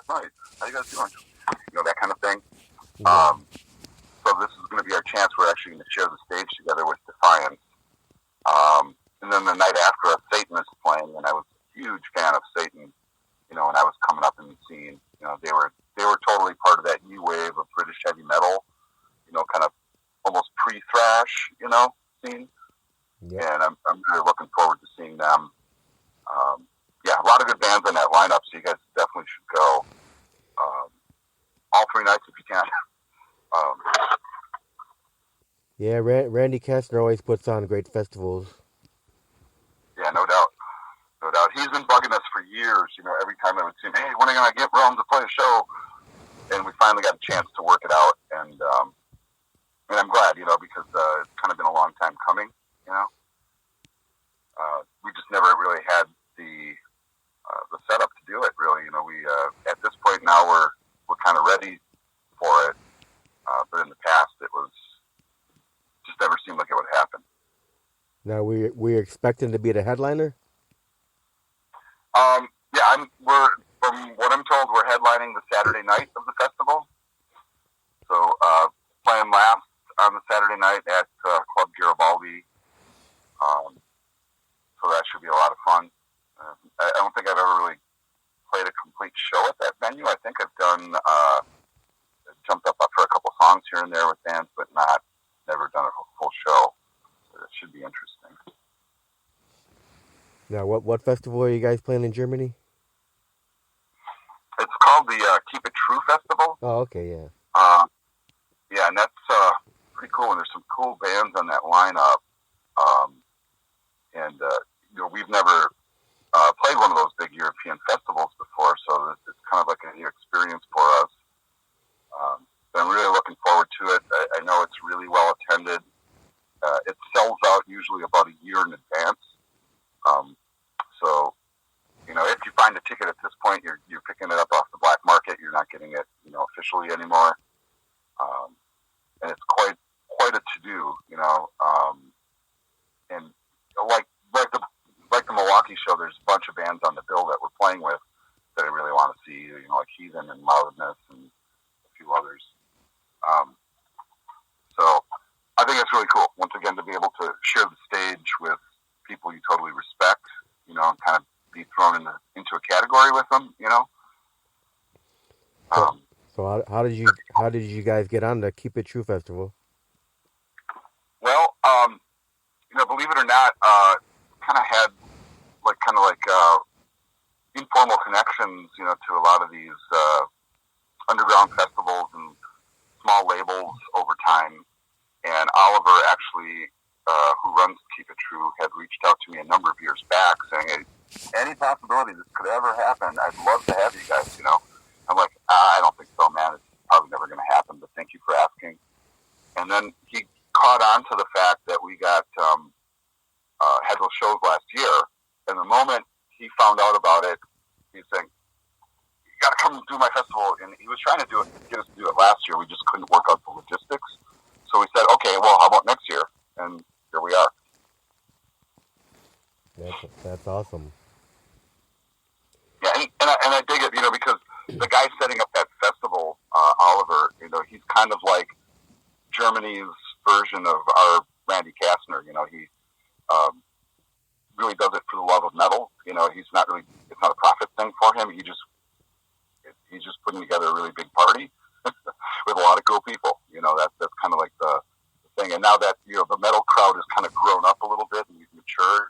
last night. How you guys doing? That kind of thing. Yeah. So this is going to be our chance. We're actually going to share the stage together with Defiance. And then the night after, Satan is playing, and I was a huge fan of Satan. When I was coming up in the scene, they were totally part of that new wave of British heavy metal. Kind of almost pre-thrash, scene. Yep. And I'm really looking forward to seeing them. A lot of good bands in that lineup, so you guys definitely should go. All 3 nights if you can. Yeah, Randy Kastner always puts on great festivals. Yeah, no doubt. No doubt. He's been bugging us for years, every time I would see him, hey, when are you going to get Rome to play a show? And we finally got a chance to work it out. And I'm glad, because it's kind of been a long time coming, we just never really had the setup to do it, really. We at this point now we're kind of ready for it. But in the past, it was just never seemed like it would happen. Now we're expecting to be the headliner. We're from what I'm told, we're headlining the Saturday night of the festival. So playing last on the Saturday night at Club Garibaldi. So that should be a lot of fun. I don't think I've ever really played a complete show at that venue. I think I've done jumped up for a couple songs here and there with bands, but never done a full show. So it should be interesting. Now, what festival are you guys playing in Germany? It's called the Keep It True Festival. Oh, okay, yeah. And that's pretty cool. And there's some cool bands on that lineup. We've never played one of those big European festivals before, so it's kind of like a new experience for us. But I'm really looking forward to it. I know it's really well attended. It sells out usually about a year in advance. So, if you find a ticket at this point, you're picking it up off the black market. You're not getting it, officially anymore. And it's quite a to-do, and like the Milwaukee show, there's a bunch of bands on the bill that we're playing with that I really want to see, like Heathen and Loudness and a few others. So I think it's really cool, once again, to be able to share the stage with people you totally respect, and kind of be thrown into a category with them, So how did you guys get on the Keep It True Festival? Well, believe it or not, kind of had informal connections, to a lot of these underground festivals and small labels over time. And Oliver actually, who runs Keep It True, had reached out to me a number of years back saying, hey, any possibility this could ever happen, I'd love to have you guys, I'm like, I don't think so, man. It's probably never going to happen, but thank you for asking. And then he caught on to the fact that we got had those shows last year. And the moment he found out about it, he's saying, you got to come do my festival. And he was trying to get us to do it last year. We just couldn't work out the logistics. So we said, okay, well, how about next year? And here we are. That's awesome. Yeah, and I dig it, because the guy setting up that festival, Oliver, he's kind of like Germany's version of our Randy Kastner. He really does it for the love of metal. He's not really, it's not a profit thing for him. He's just putting together a really big party with a lot of cool people. That's kind of like the thing. And now that, the metal crowd has kind of grown up a little bit and we've matured,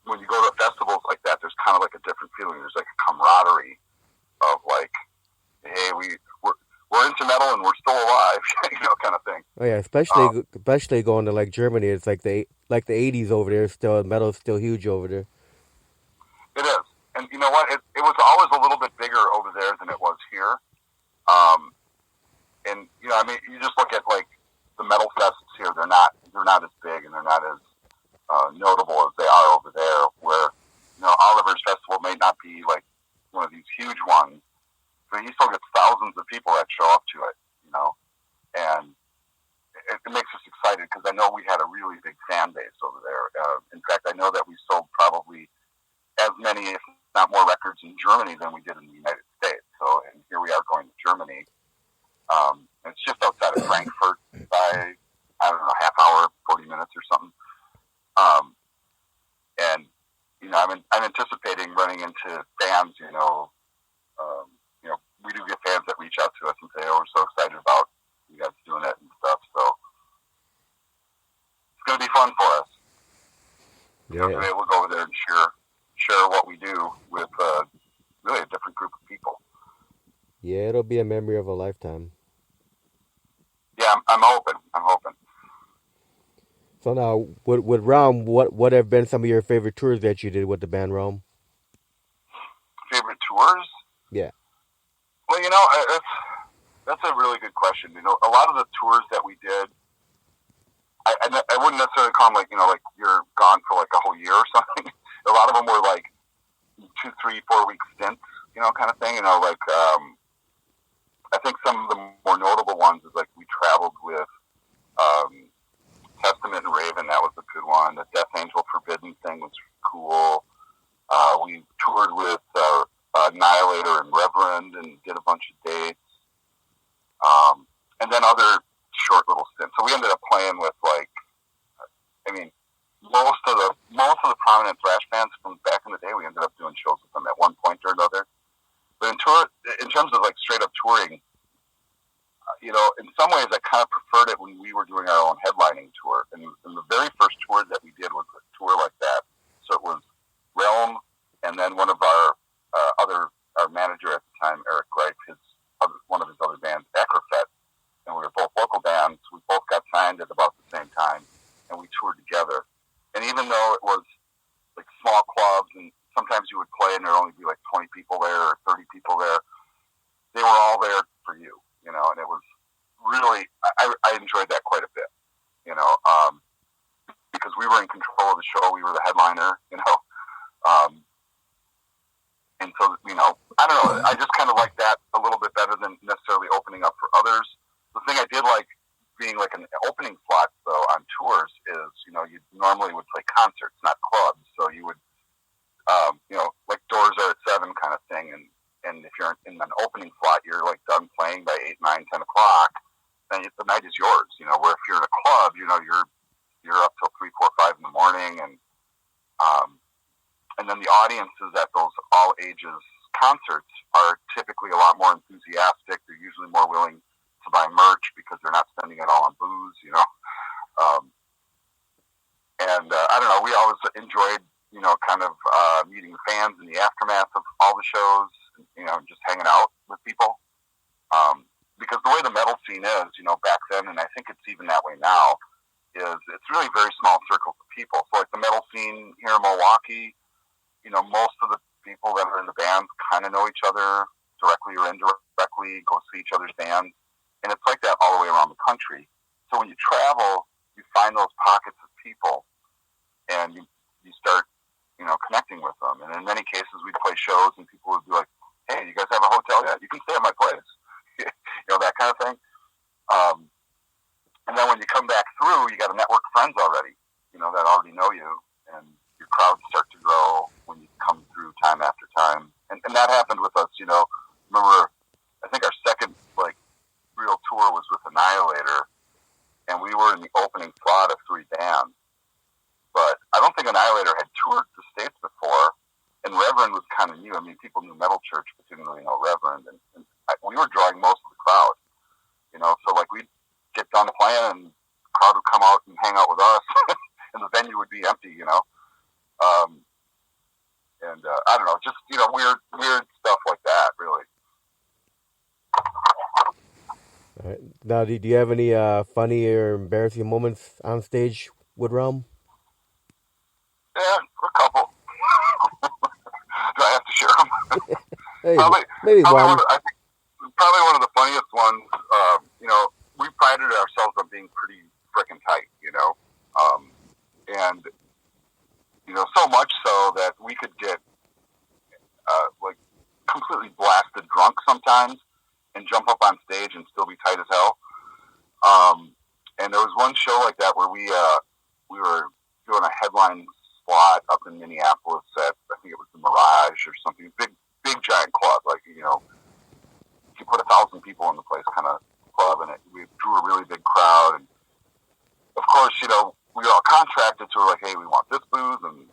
when you go to festivals like that, there's kind of like a different feeling. There's like a camaraderie of like, hey, we're into metal and we're still alive, kind of thing. Oh yeah, especially going to like Germany. It's like the 80s over there. Still, metal's still huge over there. It is, and you know what? It was always a little bit bigger over there than it was here. And you just look at like the metal fests here. They're not as big and they're not as notable as they are over there. Where Oliver's festival may not be like one of these huge ones, but he still gets thousands of people that show up to it. And it makes us excited because I know we had a really big fan base over there. In fact, I know that we sold probably as many, if not more records in Germany than we did in the United States. So, and here we are going to Germany. It's just outside of Frankfurt by, I don't know, half hour, 40 minutes or something. And, I'm anticipating running into fans, we do get fans that reach out to us and say, oh, we're so excited about you guys doing it and stuff. So it's going to be fun for us. Yeah. To be able to go over there and share what we do with really a different group of people. Yeah, it'll be a memory of a lifetime. Yeah, I'm hoping. So now, with Realm, what have been some of your favorite tours that you did with the band Realm? Favorite tours? Yeah. Well, that's a really good question. A lot of the tours that we did, I wouldn't necessarily call them like you're gone for like a whole year or something. A lot of them were like 2, 3, 4 week stints, kind of thing. I think some of the more notable ones is like we traveled with Testament and Raven. That was a good one. The Death Angel Forbidden thing was cool. We toured with Annihilator and Reverend and did a bunch of dates. And then other short little stints. So we ended up playing with most of the prominent thrash bands from back in the day. We ended up doing shows with them at one point or another. But in terms of like straight up touring, in some ways I kind of preferred it when we were doing our own headlining tour. And the very first tour that we did was a tour like that. So it was Realm, and then one of our manager at the time, Eric Greif, one of his other bands, Acrofet, and we were both local bands. We both got signed at about the same time, and we toured together. And even though it was like small clubs, and sometimes you would play and there'd only be like 20 people there or 30 people there, they were all there for you, and it was really, I enjoyed that quite a bit, because we were in control of the show. We were the headliner, and so, I don't know, I just kind of like that a little bit better than necessarily opening up for others. The thing I did like being like an opening slot, though, on tours is, you normally would play concerts, not clubs. So you would, like doors are at 7 kind of thing. And if you're in an opening slot, you're like done playing by 8, 9, 10 o'clock, then the night is yours, where if you're in a club, you're up till 3, 4, 5 in the morning. And then the audiences at those all ages concerts are typically a lot more enthusiastic. They're usually more willing to buy merch because they're not spending it all on booze, I don't know, we always enjoyed, kind of meeting the fans in the aftermath of all the shows, just hanging out with people. Because the way the metal scene is, back then, and I think it's even that way now, is it's really very small circles of people. So like the metal scene here in Milwaukee, most of the people that are in the bands kind of know each other directly or indirectly, go see each other's bands. And it's like that all the way around the country. So when you travel, you find those pockets of people, and you start, connecting with them. And in many cases, we'd play shows, and people would be like, "Hey, you guys have a hotel yet? You can stay at my place," that kind of thing. And then when you come back through, you got a network of friends already, that already know you, and your crowds start to grow when you come through time after time. And that happened with us. Remember, I think our second real tour was with Annihilator, and we were in the opening slot of 3 bands. But I don't think Annihilator had toured the States before, and Reverend was kind of new. I mean, people knew Metal Church, but didn't really know Reverend, and we were drawing most of the crowd. So we'd get done playing, and the crowd would come out and hang out with us, and the venue would be empty. I don't know, just weird stuff like that, really. All right. Now, do you have any funny or embarrassing moments on stage with Realm? Yeah, a couple. Do I have to share them? Maybe one. Probably one of the funniest ones. We prided ourselves on being pretty freaking tight, and so much so that we could get completely blasted drunk sometimes and jump up on stage and still be tight as hell. And there was one show like that where we were doing a headline slot up in Minneapolis at, I think it was the Mirage, Catfish or something, big giant club, like, you know, you put 1,000 people in the place kind of club, and we drew a really big crowd. And of course, you know, we were all contracted, so we're like, hey, we want this booze and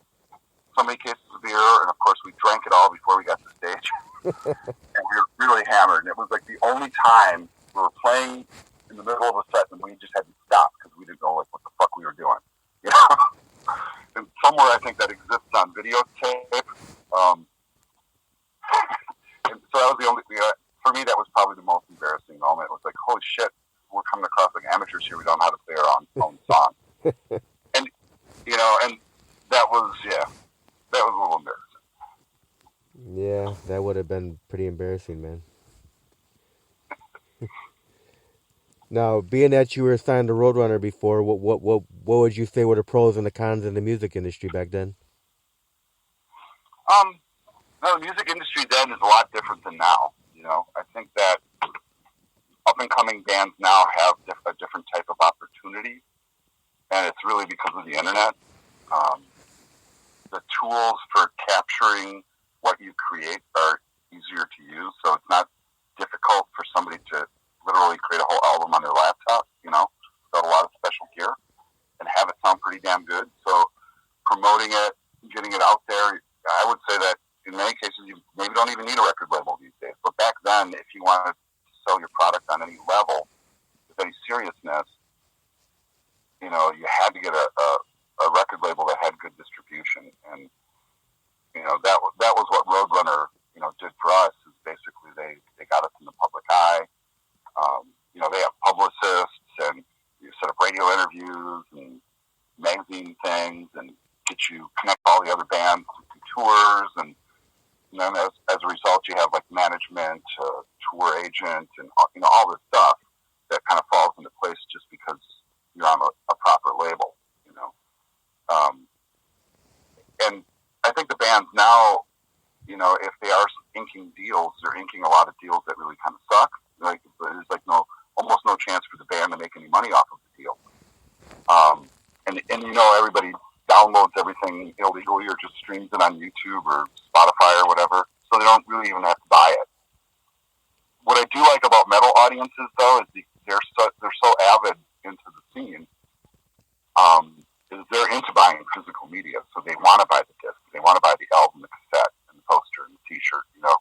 so many cases of beer, and of course we drank it all before we got to stage. And we were really hammered, and it was like the only time we were playing in the middle of a set and we just had to stop because we didn't know like what the fuck we were doing. You know? And somewhere I think that exists on videotape. And so that was the only, for me, that was probably the most embarrassing moment. It was like, holy shit, we're coming across like amateurs here. We don't know how to play our own song. And, you know, and that was a little embarrassing. Yeah, that would have been pretty embarrassing, man. Now, being that you were signed to Roadrunner before, what would you say were the pros and the cons in the music industry back then? No, the music industry then is a lot different than now. You know, I think that up and coming bands now have a different type of opportunity, and it's really because of the internet. The tools for capturing what you create are easier to use, so it's not difficult for somebody to literally create a whole album on their laptop, you know, without a lot of special gear, and have it sound pretty damn good. So promoting it, getting it out there, I would say that in many cases you maybe don't even need a record label these days. But back then, if you wanted to sell your product on any level with any seriousness, you know, you had to get a record label that had good distribution. And, you know, that was what Roadrunner, you know, did for us, is basically they got us in the public eye. You know, they have publicists, and you set up radio interviews and magazine things, and get you connect all the other bands to tours. And then as a result, you have like management, tour agent, and, you know, all this stuff that kind of falls into place just because you're on a proper label, you know. And I think the bands now, you know, if they are inking deals, they're inking a lot of deals that really kind of suck. Like, there's like almost no chance for the band to make any money off of the deal. And you know, everybody downloads everything illegally or just streams it on YouTube or Spotify or whatever, so they don't really even have to buy it. What I do like about metal audiences, though, is they're so avid into the scene, is they're into buying physical media, so they want to buy the disc, they want to buy the album, the cassette, and the poster, and the T-shirt, you know.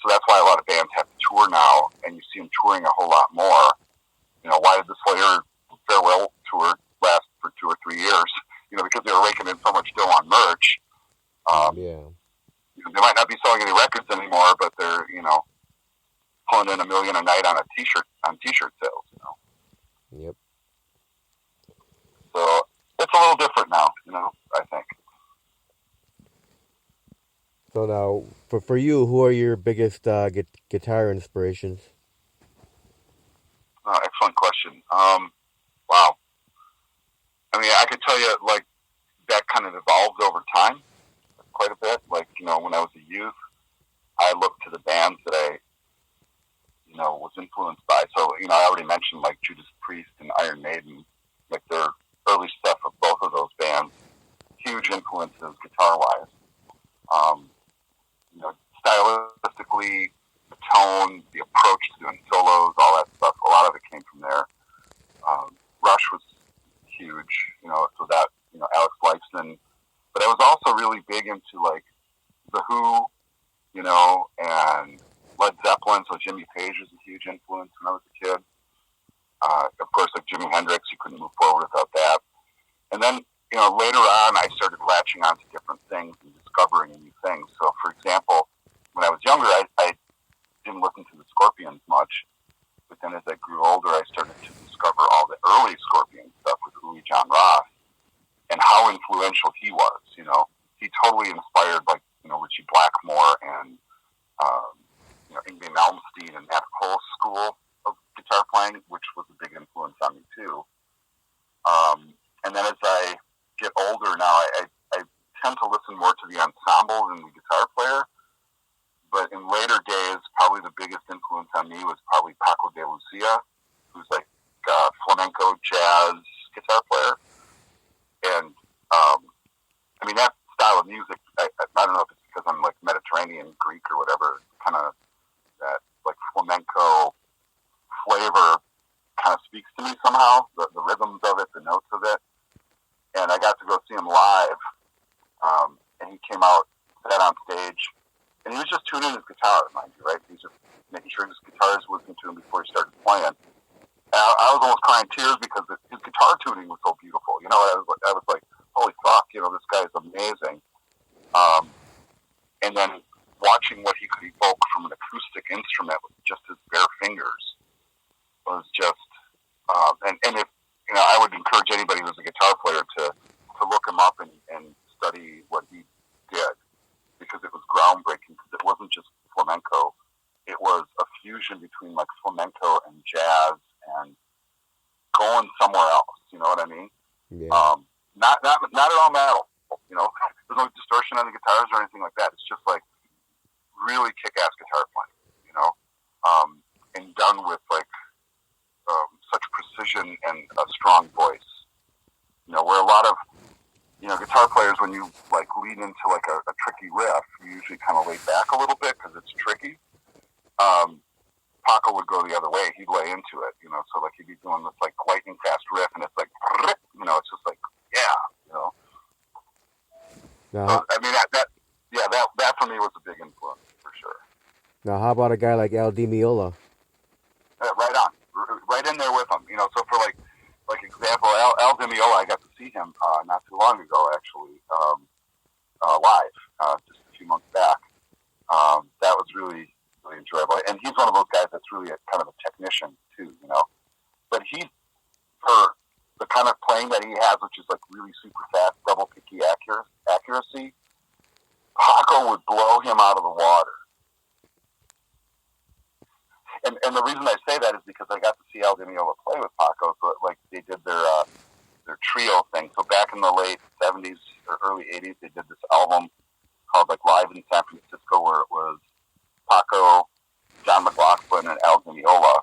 So that's why a lot of bands have to tour now, and you see them touring a whole lot more. You know, why did the Slayer farewell tour last for 2 or 3 years? You know, because they were raking in so much dough on merch. Yeah. They might not be selling any records anymore, but they're, you know, pulling in $1 million a night on T-shirt sales. You know. Yep. So it's a little different now. You know, I think. So now, for you, who are your biggest guitar inspirations? Excellent question. Wow. I mean, I could tell you, like, that kind of evolved over time quite a bit. Like, you know, when I was a youth, I looked to the bands that I, you know, was influenced by. So, you know, I already mentioned, like, Judas Priest and Iron Maiden, like, their early stuff of both of those bands, huge influences guitar-wise. You know, stylistically, the tone, the approach to doing solos, all that stuff, a lot of it came from there. Rush was huge, you know, so that, you know, Alex Lifeson. But I was also really big into, like, The Who, you know, and Led Zeppelin, so Jimmy Page was a huge influence when I was a kid. Of course, like Jimi Hendrix, you couldn't move forward without that. And then, you know, later on, I started latching onto different things and discovering new things. So, for example, when I was younger, I didn't listen to the Scorpions much. But then as I grew older, I started to discover all the early Scorpion stuff with Louis John Roth and how influential he was. You know, he totally inspired, like, you know, Richie Blackmore and, you know, Yngwie Malmsteen and that whole school of guitar playing, which was a big influence on me too. And then as I get older now, I tend to listen more to the ensemble than the guitar player. But in later days, probably the biggest influence on me was probably Paco de Lucia, who's like a flamenco jazz guitar player. And, I mean, that style of music, I don't know if it's because Mediterranean Greek or whatever, kind of that like flamenco flavor kind of speaks to me somehow. The rhythms of it, the notes of it, and I got to go see him live. And he came out, sat on stage, and he was just tuning his guitar, mind you, right? He was just making sure his guitar was listening to him before he started playing. And I was almost crying tears because his guitar tuning was so beautiful. You know, I was like, holy fuck, you know, this guy is amazing. And then watching what he could evoke from an acoustic instrument with just his bare fingers was just, and if, you know, I would encourage anybody who's a guitar player to look him up and study what he did, because it was groundbreaking, because it wasn't just flamenco. It was a fusion between like flamenco and jazz and going somewhere else, you know what I mean? Yeah. Not at all metal, you know. There's no distortion on the guitars or anything like that. It's just like really kick-ass guitar playing, you know, and done with like such precision and a strong voice. You know, where a lot of, you know, guitar players, when you like lean into like a tricky riff, you usually kind of lay back a little bit because it's tricky. Paco would go the other way. He'd lay into it, you know, so like he'd be doing this like lightning fast riff, and it's like, you know, it's just like, yeah, you know. So, I mean, that for me was a big influence for sure. Now, how about a guy like Al Di Meola? Right on, right in there with him, you know. So for like example, Al Di Meola, I got to see him not too long ago, actually, live, just a few months back. That was really enjoyable, and he's one of those guys that's really kind of a technician too, you know. But he, for the kind of playing that he has, which is like really super fast, double picky accuracy, Paco would blow him out of the water. And the reason I say that is because I got to see Al Di Meola play with Paco, so like they did their trio thing. So back in the late 70s or early 80s, they did this album called like Live in San Francisco, where it was Paco, John McLaughlin, and Al Di Meola,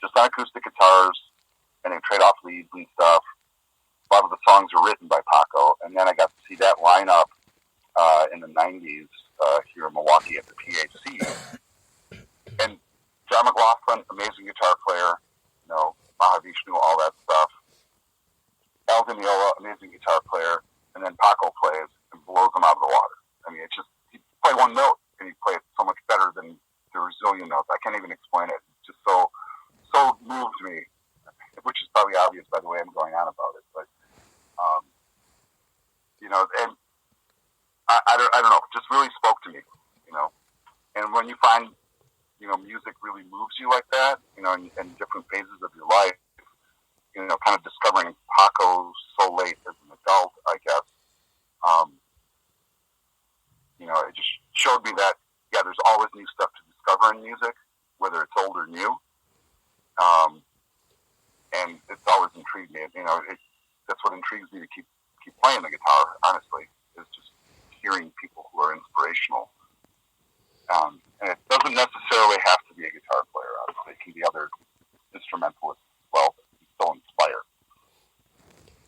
just on acoustic guitars, and they trade off leads and stuff. A lot of the songs were written by Paco, and then I got to see that lineup in the 90s here in Milwaukee at the PHC. And John McLaughlin, amazing guitar player, you know, Mahavishnu, all that stuff. Al Di Meola, amazing guitar player, and then Paco plays and blows him out of the water. I mean, it's just, he play one note, and he plays so much better than the Brazilian notes. I can't even explain it. It's just so moved me, which is probably obvious by the way I'm going on about it. But, you know, and I don't know, it just really spoke to me, you know. And when you find, you know, music really moves you like that, you know, in different phases of your life, you know, kind of discovering Paco so late as an adult, I guess, you know, it just showed me that, yeah, there's always new stuff to discover in music, whether it's old or new. And it's always intrigued me. You know, that's what intrigues me to keep playing the guitar, honestly, is just hearing people who are inspirational. And it doesn't necessarily have to be a guitar player, obviously. It can be other instrumentalists as well, but still inspire.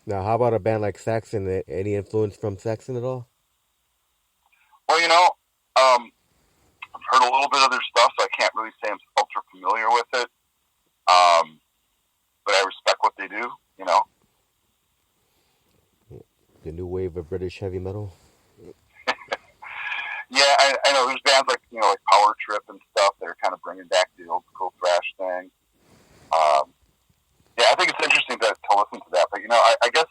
Now, how about a band like Saxon? Any influence from Saxon at all? Well, you know, I've heard a little bit of their stuff, so I can't really say I'm ultra familiar with it. But I respect what they do, you know. The new wave of British heavy metal? Yeah, I know there's bands like, you know, like Power Trip and stuff that are kind of bringing back the old school thrash thing. Yeah, I think it's interesting to listen to that. But, you know, I guess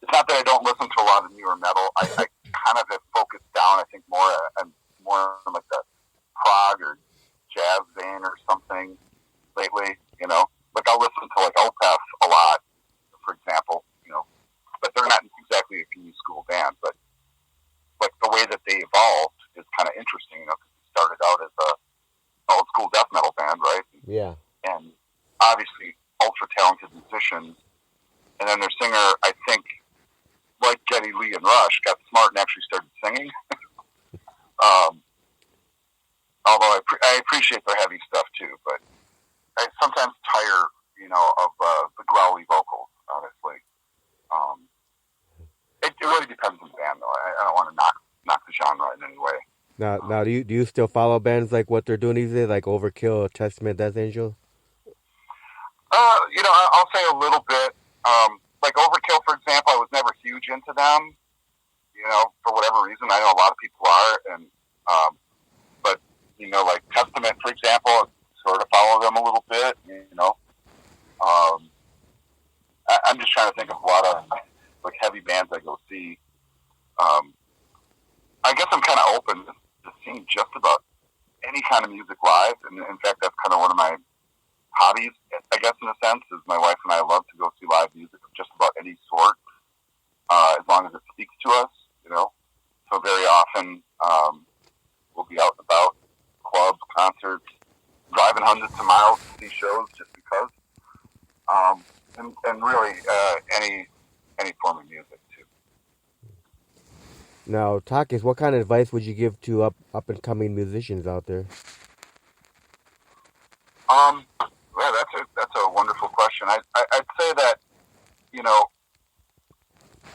it's not that I don't listen to a lot of newer metal. I kind of have focused down, I think, more on like the prog or jazz vein or something lately, you know. Like I'll listen to like Opeth a lot, for example, you know. But they're not exactly a new school band. But like the way that they evolved is kind of interesting, you know, because they started out as a old school death metal band, right? Yeah. And obviously ultra talented musicians. And then their singer, I think, like Geddy Lee and Rush, got smart and actually started singing. Although I appreciate their heavy stuff too, but I sometimes tire, you know, of the growly vocals, honestly. It really depends on the band, though. I don't want to knock the genre in any way. Now, do you still follow bands like what they're doing these days, like Overkill, Testament, Death Angel? I'll say a little bit. Like Overkill, for example, I was never huge into them. For whatever reason, I know a lot of people are, and but like Testament, for example, I sort of follow them a little bit. I'm just trying to think of a lot of like heavy bands I go see. Um, I guess I'm kind of open to seeing just about any kind of music live, and in fact, that's kind of one of my hobbies, I guess, in a sense, is my wife and I love to go see live music of just about any sort, as long as it speaks to us. So very often, we'll be out and about, clubs, concerts, driving hundreds of miles to see shows just because. And really, any form of music too. Now, Takis, what kind of advice would you give to up and coming musicians out there? Well, that's a wonderful question. I'd say that you know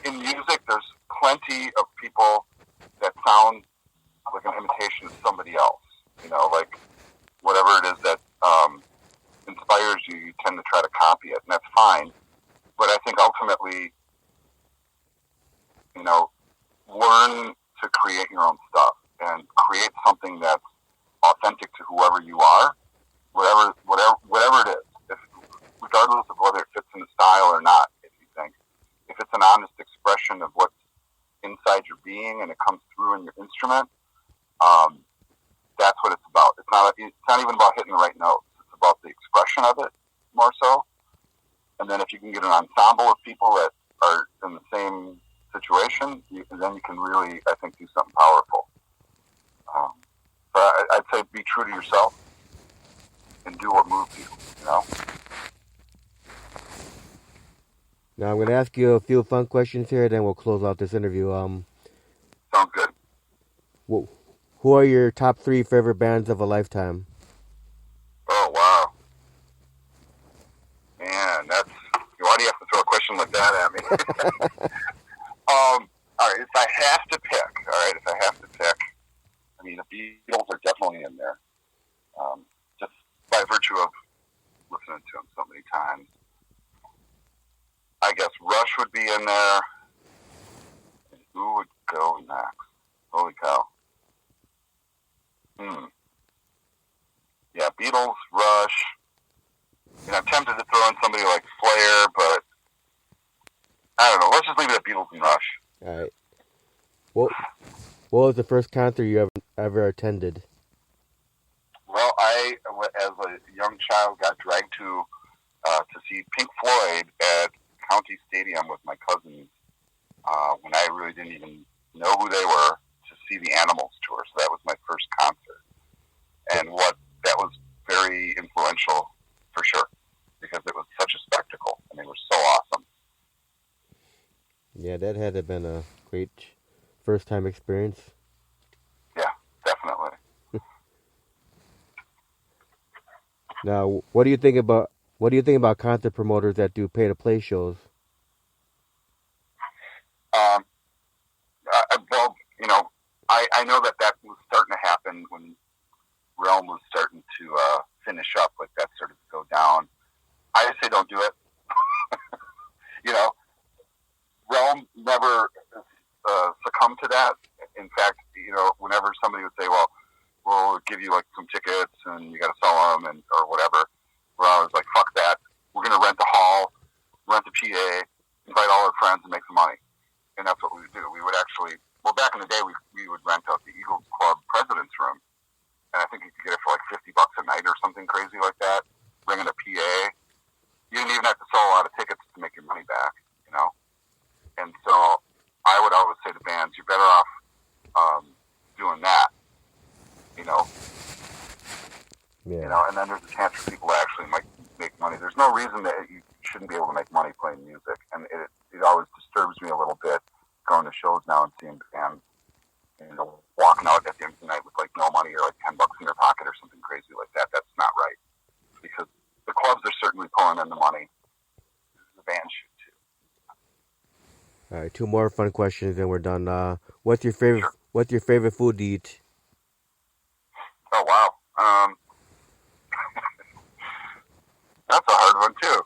in music, there's plenty of people that sound like an imitation of somebody else. Like whatever it is that inspires you, you tend to try to copy it, and that's fine. But I think ultimately, learn to create your own stuff and create something that's authentic to whoever you are, whatever it is, regardless of whether it fits in the style or not. If it's an honest expression of what's inside your being and it comes through in your instrument, that's what it's about. It's not even about hitting the right notes. It's about the expression of it more so. And then if you can get an ensemble of people that are in the same situation, then you can really, I think, do something powerful. So I'd say be true to yourself and do what moves you. Now, I'm going to ask you a few fun questions here, then we'll close out this interview. Sounds good. Who are your top three favorite bands of a lifetime? Oh, wow. Man, why do you have to throw a question like that at me? All right, if I have to pick, I mean, the Beatles are definitely in there, just by virtue of listening to them so many times. I guess Rush would be in there. And who would go next? Holy cow. Yeah, Beatles, Rush. I'm tempted to throw in somebody like Slayer, but I don't know. Let's just leave it at Beatles and Rush. All right. What was the first concert you ever attended? Well, I, as a young child, got dragged to see Pink Floyd at County Stadium with my cousins when I really didn't even know who they were, to see the Animals tour. So that was my first concert, and that was very influential for sure, because it was such a spectacle and they were so awesome. Yeah, that had to have been a great first time experience. Yeah, definitely. Now, what do you think about concert promoters that do pay to play shows? Well, I know that was starting to happen when Realm was starting to finish up, like that started to go down. I just say don't do it. you know, Realm never succumbed to that. In fact, whenever somebody would say, "Well, we'll give you like some tickets and you got to sell them," or whatever, where I was like, "Fuck that! We're gonna rent the hall, rent the PA, invite all our friends, and make some money." And that's what we would do. We would actually, back in the day, we would rent out the Eagles Club President's Room, and I think you could get it for like $50 a night or something crazy like that. Bring in a PA. You didn't even have to sell a lot of tickets to make your money back. And so I would always say to bands, you're better off doing that. Yeah. And then there's a chance for people to actually make money. There's no reason that you shouldn't be able to make money playing music, and it always disturbs me a little bit going to shows now and seeing bands, walking out at the end of the night with like no money or like $10 in their pocket or something crazy like that. That's not right, because the clubs are certainly pulling in the money. The band should too. All right, two more fun questions, and we're done. What's your favorite? Sure. What's your favorite food to eat? Oh wow. That's a hard one too.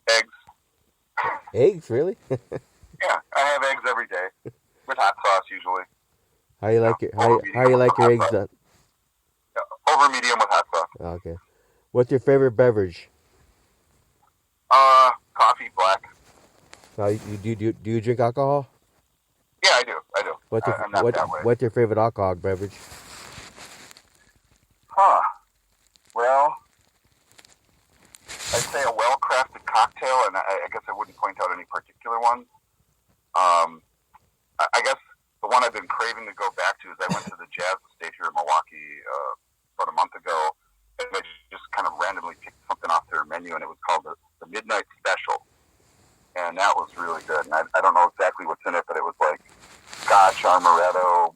Eggs. Eggs, really? Yeah, I have eggs every day with hot sauce usually. How you like Yeah, it? over How medium you with like your hot eggs sauce. done? Yeah, over medium with hot sauce. Okay. What's your favorite beverage? Coffee, black. Do you drink alcohol? Yeah, I do. I do. I'm not that way. What's your favorite alcoholic beverage? Huh. Well, I'd say a well-crafted cocktail, and I guess I wouldn't point out any particular one. I guess the one I've been craving to go back to is I went to the Jazz Estate here in Milwaukee about a month ago, and I just kind of randomly picked something off their menu, and it was called the Midnight Special. And that was really good. And I don't know exactly what's in it, but it was like scotch, amaretto,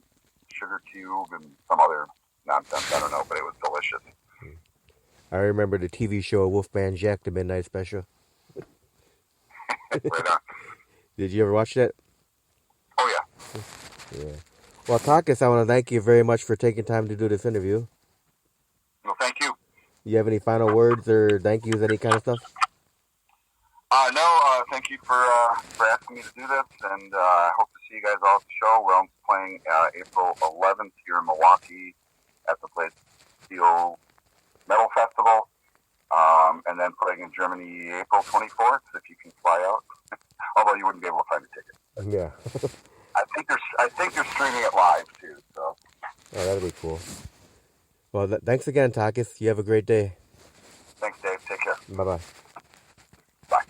sugar cube, and some other nonsense. I don't know, but it was delicious. I remember the TV show Wolfman Jack, the Midnight Special. Right on. Did you ever watch that? Oh, yeah. Yeah. Well, Takis, I want to thank you very much for taking time to do this interview. Well, thank you. You have any final words or thank yous, any kind of stuff? No, thank you for asking me to do this, and I hope to see you guys all at the show. We're playing April 11th here in Milwaukee at the Blade Steel Metal Festival, and then playing in Germany April 24th, if you can fly out. Although you wouldn't be able to find a ticket. Yeah. I think they're streaming it live, too. So. Oh, that'll be cool. Well, thanks again, Takis. You have a great day. Thanks, Dave. Take care. Bye-bye. Bye.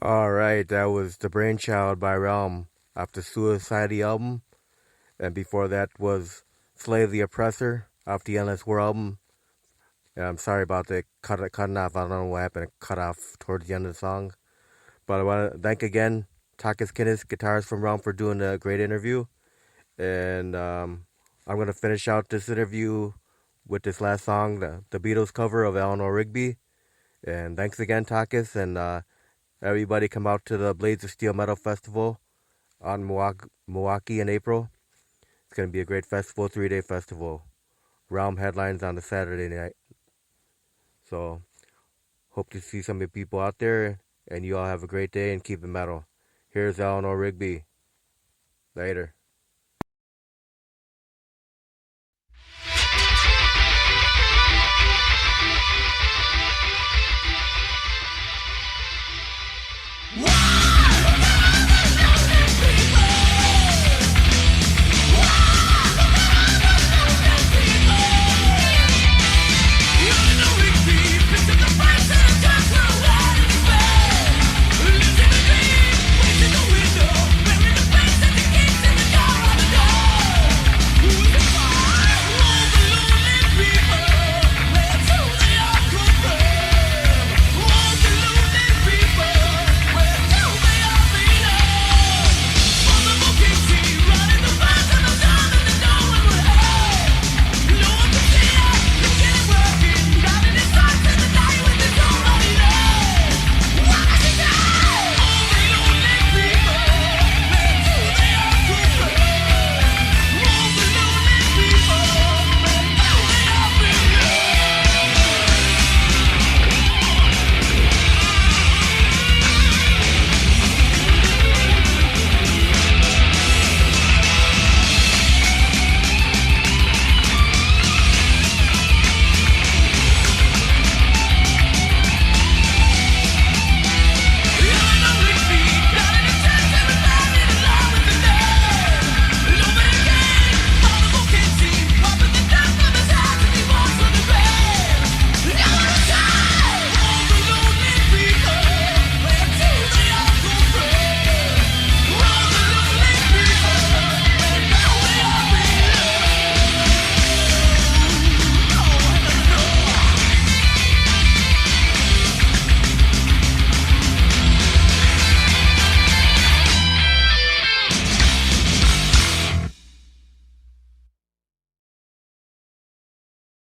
All right, that was The Brainchild by Realm off the Suicide album. And before that was Slay the Oppressor off the Endless War album. And I'm sorry about the cutting off. I don't know what happened. It cut off towards the end of the song. But I want to thank again Takis Kinis, Guitars from Realm, for doing a great interview. And I'm going to finish out this interview with this last song, the Beatles cover of Eleanor Rigby. And thanks again, Takis. And everybody come out to the Blades of Steel Metal Festival on Milwaukee in April. It's going to be a great festival, 3-day festival. Realm headlines on the Saturday night. So, hope to see some of the people out there. And you all have a great day and keep it metal. Here's Eleanor Rigby. Later.